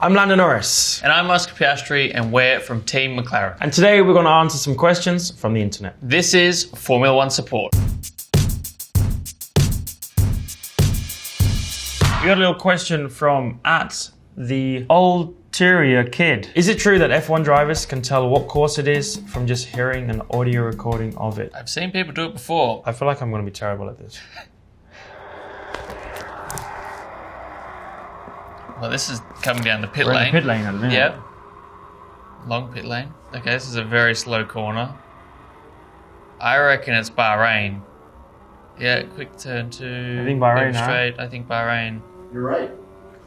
I'm Lando Norris. And I'm Oscar Piastri, and we're from Team McLaren. And today we're going to answer some questions from the internet. This is Formula One support. We got a little question from the ulterior kid. Is it true that F1 drivers can tell what course it is from just hearing an audio recording of it? I've seen people do it before. I feel like I'm going to be terrible at this. Well, this is coming down the pit We're lane. in the pit lane at the minute. Yep. Long pit lane. Okay, this is a very slow corner. I reckon it's Bahrain. Yeah, quick turn to... I think Bahrain, straight. I think Bahrain. You're right.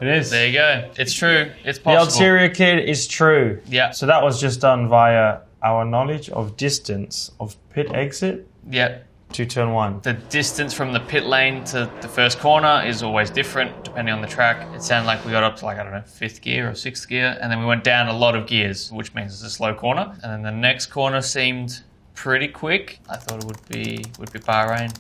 It is. There you go. It's true. It's The possible. ulterior kid is true. Yeah. So that was just done via our knowledge of distance of pit exit Yeah. to turn one. The distance from the pit lane to the first corner is always different depending on the track. It sounded like we got up to like, I don't know, 5th gear or 6th gear, and then we went down a lot of gears, which means it's a slow corner. And then the next corner seemed pretty quick. I thought it would be Bahrain.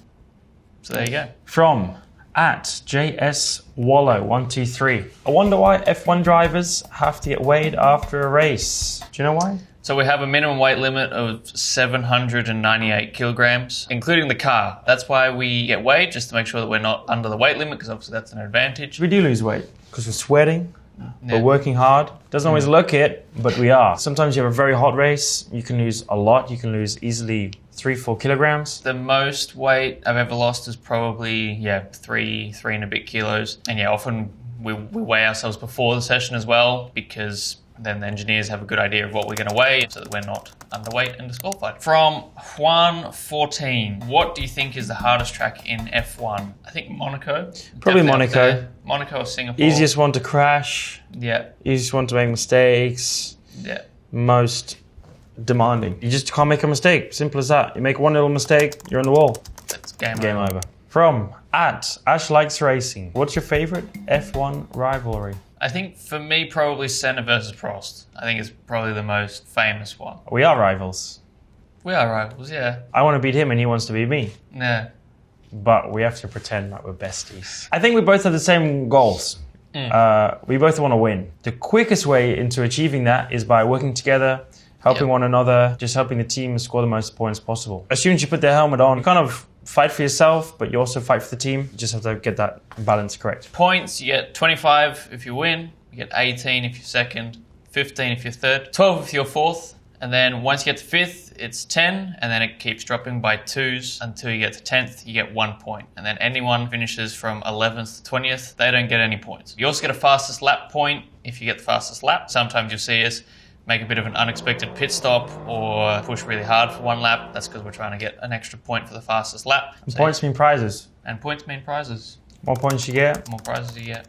So there you go. From @JSWallow123. I wonder why F1 drivers have to get weighed after a race. Do you know why? So we have a minimum weight limit of 798 kilograms, including the car. That's why we get weighed, just to make sure that we're not under the weight limit, because obviously that's an advantage. We do lose weight because we're sweating. Yeah. We're working hard. Doesn't always look it, but we are. Sometimes you have a very hot race, you can lose a lot. You can lose easily 3-4 kilograms. The most weight I've ever lost is probably, 3 and a bit kilos. And often we weigh ourselves before the session as well, because then the engineers have a good idea of what we're going to weigh so that we're not underweight and disqualified. From Juan14, what do you think is the hardest track in F1? I think Monaco. Probably Definitely up Monaco. there. Monaco or Singapore. Easiest one to crash. Yeah. Easiest one to make mistakes. Yeah. Most demanding. You just can't make a mistake. Simple as that. You make one little mistake, you're on the wall. That's game over. From @AshLikesRacing. What's your favorite F1 rivalry? I think for me, probably Senna versus Prost. I think it's probably the most famous one. We are rivals. We are rivals, yeah. I want to beat him and he wants to beat me. Yeah. But we have to pretend like we're besties. I think we both have the same goals. We both want to win. The quickest way into achieving that is by working together, helping one another, just helping the team score the most points possible. As soon as you put the helmet on, you kind of fight for yourself, but you also fight for the team. You just have to get that balance correct. Points, you get 25 if you win, you get 18 if you're second, 15 if you're third, 12 if you're fourth, and then once you get to 5th, it's 10, and then it keeps dropping by 2s until you get to 10th, you get 1 point. And then anyone finishes from 11th to 20th, they don't get any points. You also get a fastest lap point if you get the fastest lap. Sometimes you'll see us make a bit of an unexpected pit stop or push really hard for one lap. That's because we're trying to get an extra point for the fastest lap. And points mean prizes. And points mean prizes. More points you get, The more prizes you get,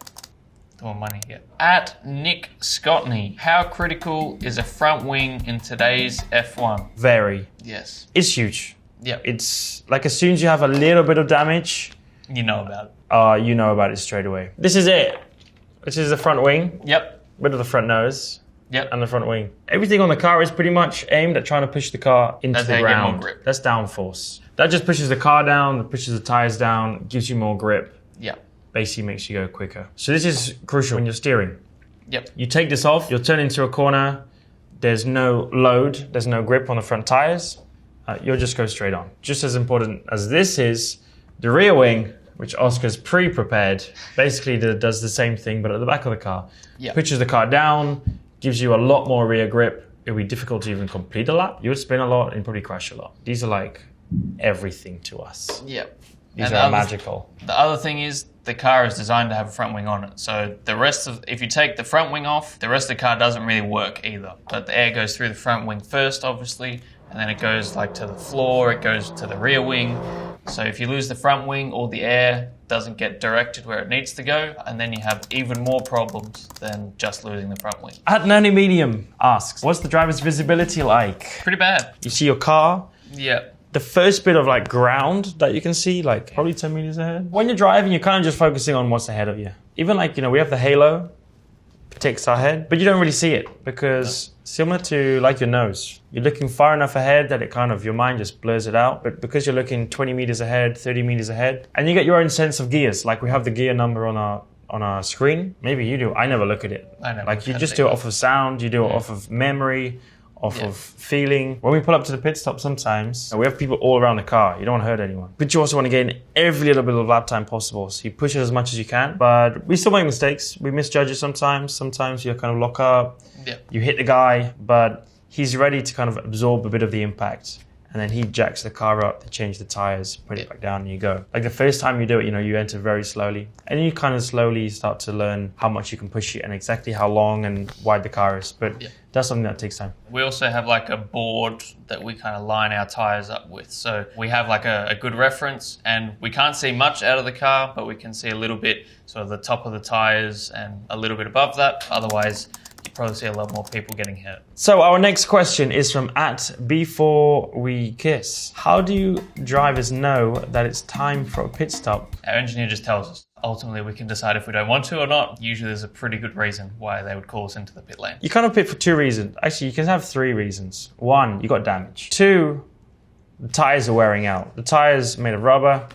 the more money you get. Nick Scottney, how critical is a front wing in today's F1? very. Yes. It's huge. Yep. It's like as soon as you have a little bit of damage, You know about it. you know about it straight away. This is it. This is the front wing, Yep. bit of the front nose, Yep. and the front wing. Everything on the car is pretty much aimed at trying to push the car into That's the how you get more ground. grip. That's downforce. That just pushes the car down, that pushes the tires down, gives you more grip, Yep. basically makes you go quicker. So this is crucial when you're steering. Yep. You take this off, you'll turn into a corner, there's no load, there's no grip on the front tires, you'll just go straight on. Just as important as this is, the rear wing, which Oscar's pre-prepared, basically does the same thing but at the back of the car. Yep. Pushes the car down, gives you a lot more rear grip. It'll be difficult to even complete a lap. You would spin a lot and probably crash a lot. These are like everything to us. Yep. These And are the magical. The other thing is the car is designed to have a front wing on it. So if you take the front wing off, the rest of the car doesn't really work either. But the air goes through the front wing first, obviously, and then it goes like to the floor, it goes to the rear wing. So if you lose the front wing, all the air doesn't get directed where it needs to go, and then you have even more problems than just losing the front wing. @Nanny Medium asks, what's the driver's visibility like? Pretty bad. You see your car, Yeah. the first bit of like ground that you can see, like probably 10 meters ahead. When you're driving, you're kind of just focusing on what's ahead of you. Even like, we have the halo, protects our head, but you don't really see it because similar to like your nose, you're looking far enough ahead that it kind of, your mind just blurs it out. But because you're looking 20 meters ahead, 30 meters ahead, and you get your own sense of gears, like we have the gear number on on a screen. Maybe you do. I never look at it. I never. Like you just do it off of sound. You do it off of memory. Off of feeling. When we pull up to the pit stop sometimes, we have people all around the car. You don't want to hurt anyone. But you also want to gain every little bit of lap time possible. So you push it as much as you can. But we still make mistakes. We misjudge it sometimes. Sometimes you kind of lock up. Yeah. You hit the guy, but he's ready to kind of absorb a bit of the impact. And then he jacks the car up to change the tires, put it back down, and you go. Like the first time you do it, you enter very slowly. And you kind of slowly start to learn how much you can push it and exactly how long and wide the car is. But that's something that takes time. We also have like a board that we kind of line our tires up with. So we have like a good reference, and we can't see much out of the car, but we can see a little bit sort of the top of the tires and a little bit above that. Otherwise, you probably see a lot more people getting hurt. So our next question is from @BeforeWeKiss. How do you drivers know that it's time for a pit stop? Our engineer just tells us. Ultimately, we can decide if we don't want to or not. Usually there's a pretty good reason why they would call us into the pit lane. You kind of pit for 2 reasons. Actually, you can have 3 reasons. 1, you got damage. 2, the tires are wearing out. The tires made of rubber.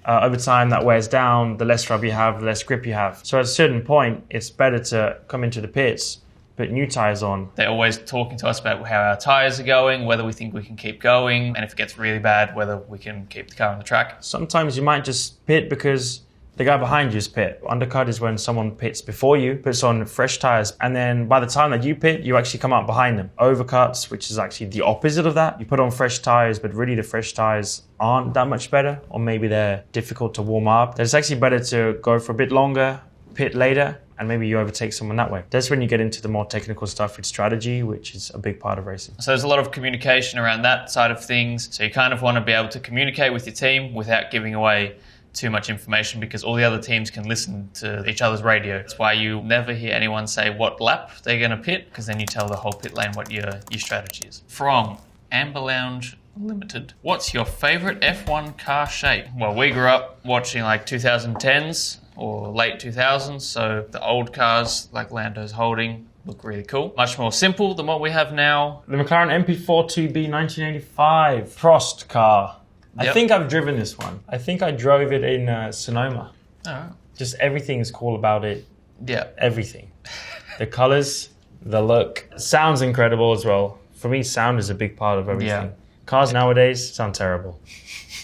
Over time, that wears down. The less rubber you have, the less grip you have. So at a certain point, it's better to come into the pits, put new tires on. They're always talking to us about how our tires are going, whether we think we can keep going, and if it gets really bad, whether we can keep the car on the track. Sometimes you might just pit because the guy behind you is pit. Undercut is when someone pits before you, puts on fresh tires, and then by the time that you pit, you actually come out behind them. Overcuts, which is actually the opposite of that. You put on fresh tires, but really the fresh tires aren't that much better, or maybe they're difficult to warm up. Then it's actually better to go for a bit longer, pit later, and maybe you overtake someone that way. That's when you get into the more technical stuff with strategy, which is a big part of racing. So there's a lot of communication around that side of things. So you kind of want to be able to communicate with your team without giving away too much information, because all the other teams can listen to each other's radio. That's why you never hear anyone say what lap they're going to pit, because then you tell the whole pit lane what your strategy is. From Amber Lounge Limited. What's your favorite F1 car shape? Well, we grew up watching like 2010s or late 2000s, so the old cars like Lando's holding look really cool. Much more simple than what we have now. The McLaren MP4 2B 1985 Frost car. I think I've driven this one. I think I drove it in Sonoma. Oh. Just everything is cool about it. Yeah. Everything. The colors, the look. Sounds incredible as well. For me, sound is a big part of everything. Yeah. Cars nowadays sound terrible.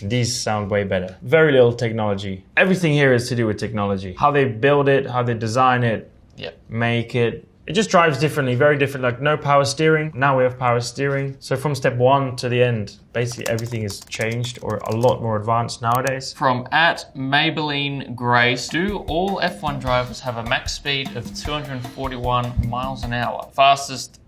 These sound way better. Very little technology. Everything here is to do with technology. How they build it, how they design it, make it. It just drives differently, very different. Like no power steering. Now we have power steering. So from step 1 to the end, basically everything is changed or a lot more advanced nowadays. From @Maybelline Grace, do all F1 drivers have a max speed of 241 miles an hour? Fastest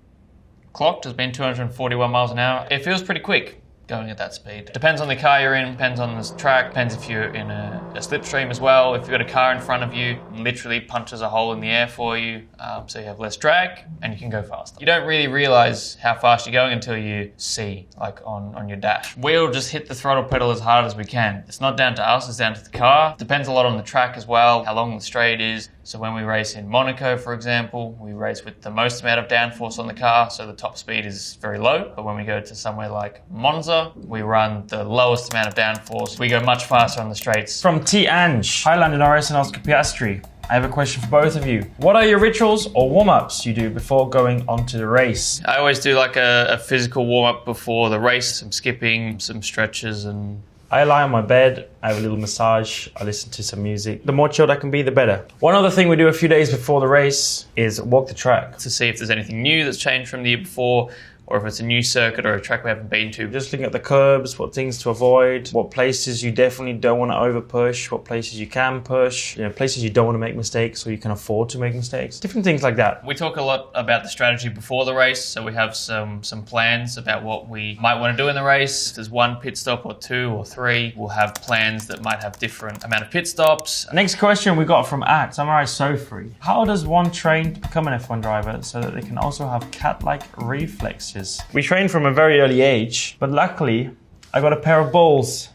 clocked has been 241 miles an hour. It feels pretty quick going at that speed. Depends on the car you're in, depends on the track, depends if you're in a slipstream as well. If you've got a car in front of you, it literally punches a hole in the air for you, so you have less drag and you can go faster. You don't really realize how fast you're going until you see, like on your dash. We'll just hit the throttle pedal as hard as we can. It's not down to us, it's down to the car. Depends a lot on the track as well, how long the straight is. So when we race in Monaco, for example, we race with the most amount of downforce on the car, so the top speed is very low. But when we go to somewhere like Monza, we run the lowest amount of downforce. We go much faster on the straights. From T. Ange. Hi, Lando Norris and Oscar Piastri. I have a question for both of you. What are your rituals or warm-ups you do before going onto the race? I always do like a physical warm-up before the race, some skipping, some stretches, and I lie on my bed, I have a little massage, I listen to some music. The more chilled I can be, the better. One other thing we do a few days before the race is walk the track. To see if there's anything new that's changed from the year before, or if it's a new circuit or a track we haven't been to. Just looking at the curbs, what things to avoid, what places you definitely don't want to over push, what places you can push, places you don't want to make mistakes or you can afford to make mistakes. Different things like that. We talk a lot about the strategy before the race, so we have some plans about what we might want to do in the race. If there's 1 pit stop or 2 or 3, we'll have plans that might have different amount of pit stops. Next question we got from @SamuraiSofree. How does one train to become an F1 driver so that they can also have cat-like reflexes? We trained from a very early age, but luckily I got a pair of balls.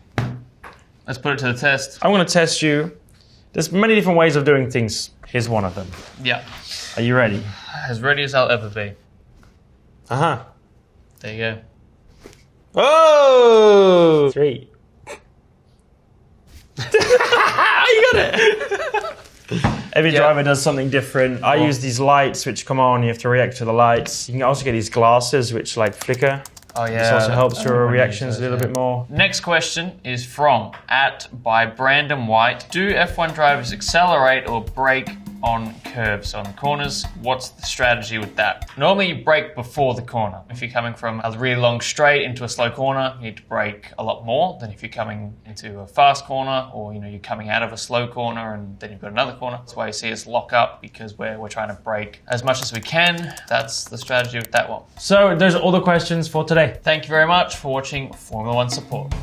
Let's put it to the test. I'm going to test you. There's many different ways of doing things. Here's one of them. Yeah. Are you ready? As ready as I'll ever be. Uh-huh. There you go. Oh! 3. You got it! Every driver does something different. I use these lights which come on, you have to react to the lights. You can also get these glasses which like flicker. Oh yeah. This also helps your reactions a little bit more. Next question is from @Brandon White. Do F1 drivers accelerate or brake on curves, on corners? What's the strategy with that? Normally you brake before the corner. If you're coming from a really long straight into a slow corner, you need to brake a lot more than if you're coming into a fast corner, or you're coming out of a slow corner and then you've got another corner. That's why you see us lock up, because we're trying to brake as much as we can. That's the strategy with that one. So those are all the questions for today. Thank you very much for watching Formula One Support.